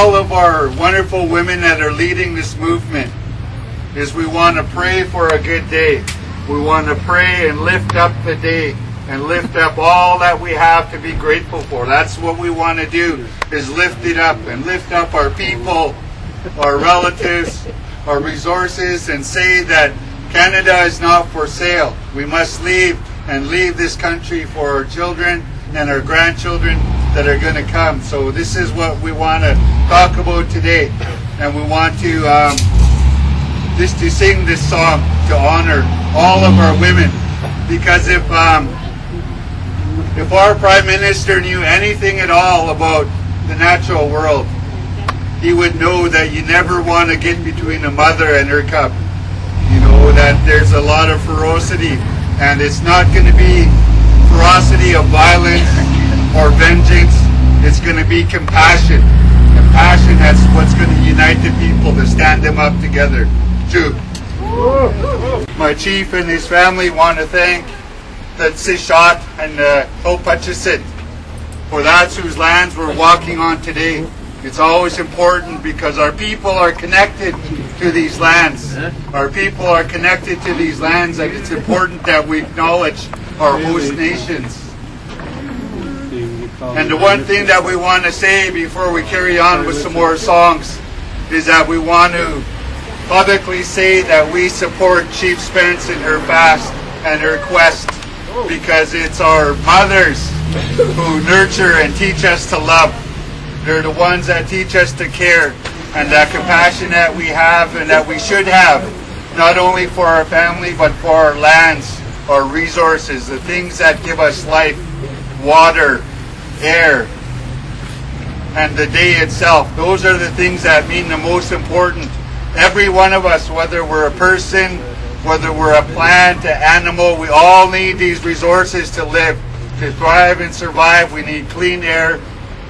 all of our wonderful women that are leading this movement is we want to pray for a good day. We want to pray and lift up the day and lift up all that we have to be grateful for. That's what we want to do, is lift it up and lift up our people, our relatives, our resources, and say that Canada is not for sale. We must leave and leave this country for our children and our grandchildren that are going to come. So this is what we want to talk about today, and we want to just to sing this song to honor all of our women, because if our Prime Minister knew anything at all about the natural world, he would know that you never want to get between a mother and her cub. You know that there's a lot of ferocity, and it's not going to be ferocity of violence or vengeance. It's going to be compassion. Compassion, that's what's going to unite the people, to stand them up together. True. My chief and his family want to thank the Tseshaht and Huu-ay-aht for that's whose lands we're walking on today. It's always important because our people are connected to these lands. Our people are connected to these lands, and it's important that we acknowledge our host nations. And the one thing that we want to say before we carry on with some more songs is that we want to publicly say that we support Chief Spence in her fast and her quest, because it's our mothers who nurture and teach us to love. They're the ones that teach us to care, and that compassion that we have and that we should have, not only for our family but for our lands, our resources, the things that give us life, water, air, and the day itself. Those are the things that mean the most important. Every one of us, whether we're a person, whether we're a plant, an animal, we all need these resources to live, to thrive and survive. We need clean air,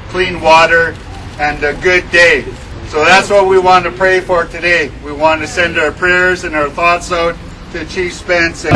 clean water, and a good day. So that's what we want to pray for today. We want to send our prayers and our thoughts out to Chief Spence.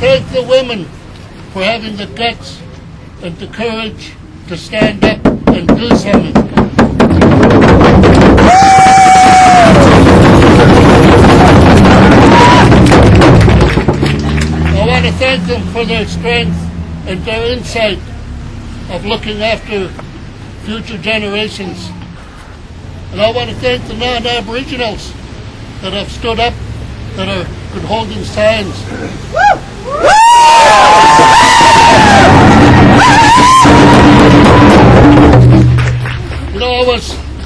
thank the women for having the guts and the courage to stand up and do something. I want to thank them for their strength and their insight of looking after future generations. And I want to thank the non-Aboriginals that have stood up, that are holding signs.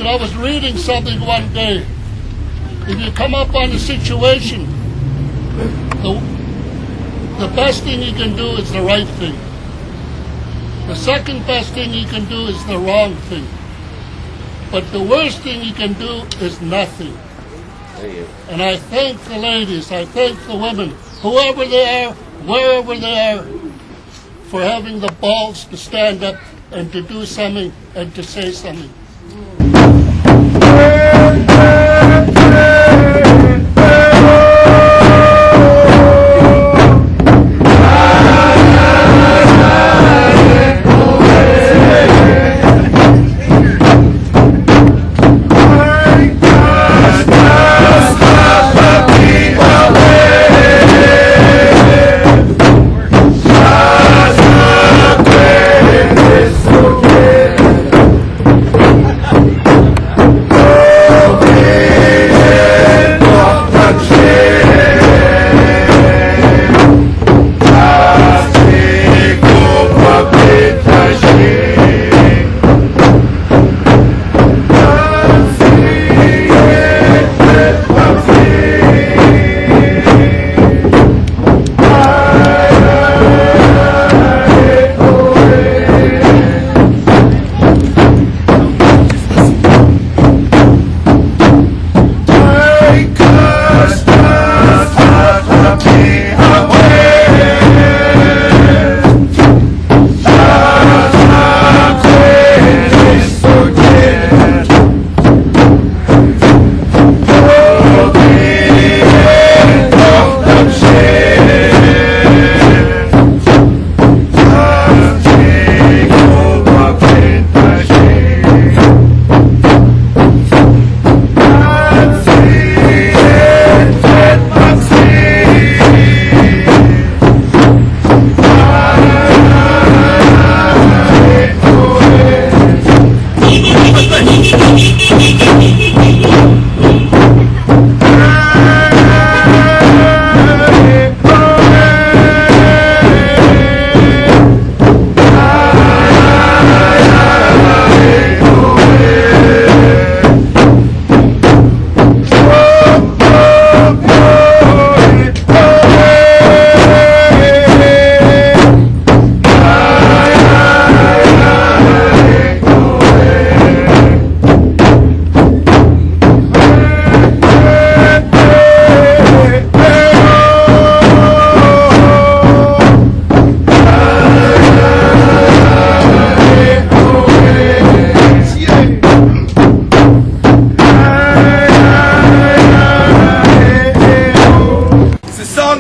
I was reading something one day. If you come up on a situation, the best thing you can do is the right thing. The second best thing you can do is the wrong thing. But the worst thing you can do is nothing. And I thank the ladies, I thank the women, whoever they are, wherever they are, for having the balls to stand up and to do something and to say something.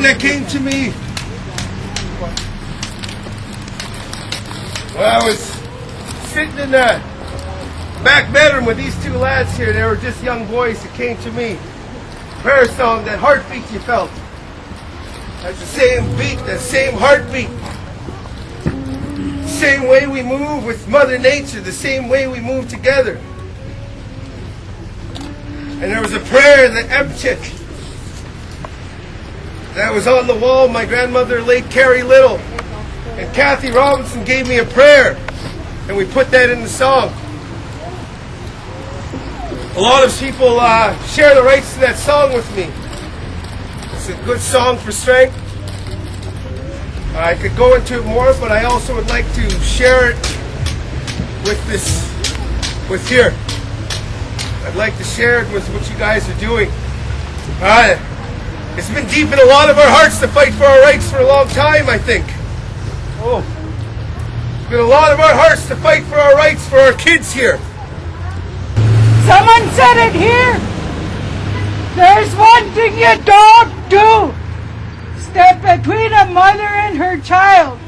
That came to me when I was sitting in the back bedroom with these two lads here. They were just young boys. It came to me. Prayer song, that heartbeat you felt. That's the same beat, that same heartbeat. Same way we move with Mother Nature, the same way we move together. And there was a prayer in the A-in-chut that was on the wall. My grandmother, late Carrie Little, and Kathy Robinson gave me a prayer, and we put that in the song. A lot of people share the rights to that song with me. It's a good song for strength. I could go into it more, but I also would like to share it with here. I'd like to share it with what you guys are doing. It's been deep in a lot of our hearts to fight for our rights for a long time, I think. It's been a lot of our hearts to fight for our rights for our kids here. Someone said it here. There's one thing you don't do. step between a mother and her child.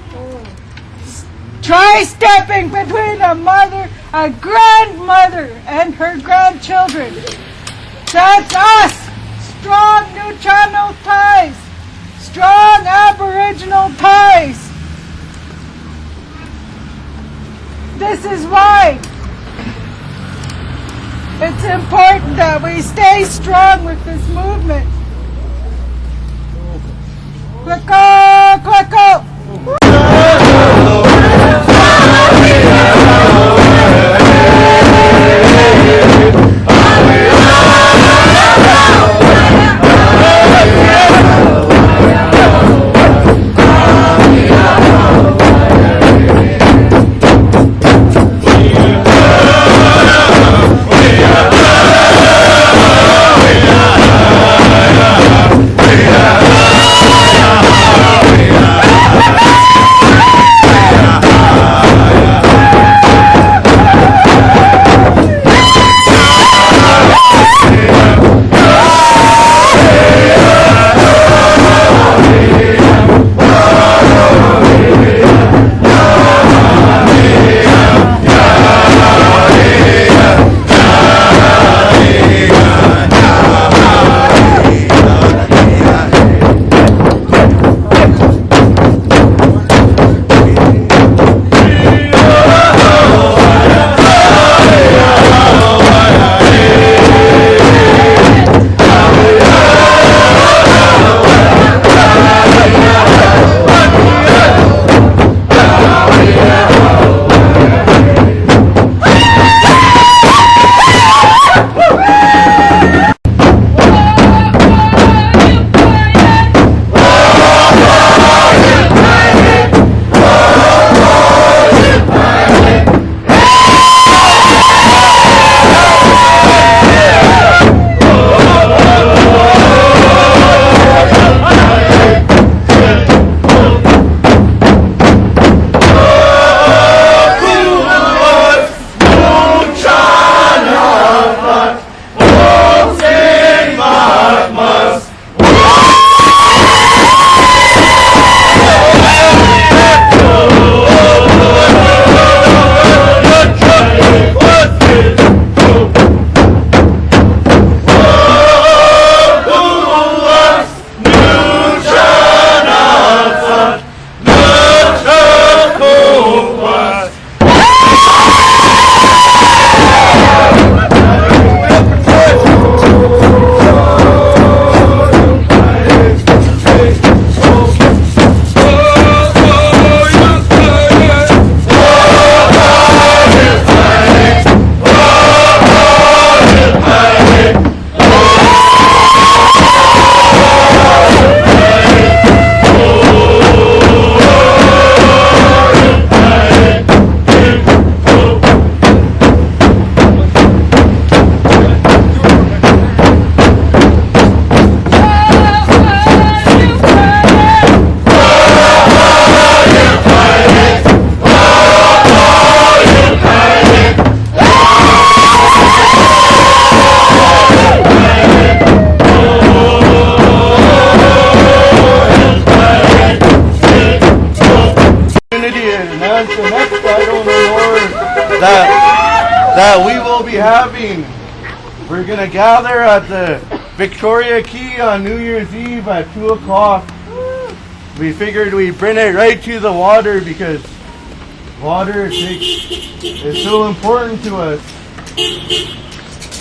Try stepping between a mother, a grandmother, and her grandchildren. That's us! Strong Nuu-chah-nulth ties! Strong Aboriginal ties! This is why it's important that we stay strong with this movement. Kweko! Kweko! that we will be having. We're going to gather at the Victoria Quay on New Year's Eve at 2 o'clock. We figured we'd bring it right to the water because water is so important to us.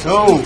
Go.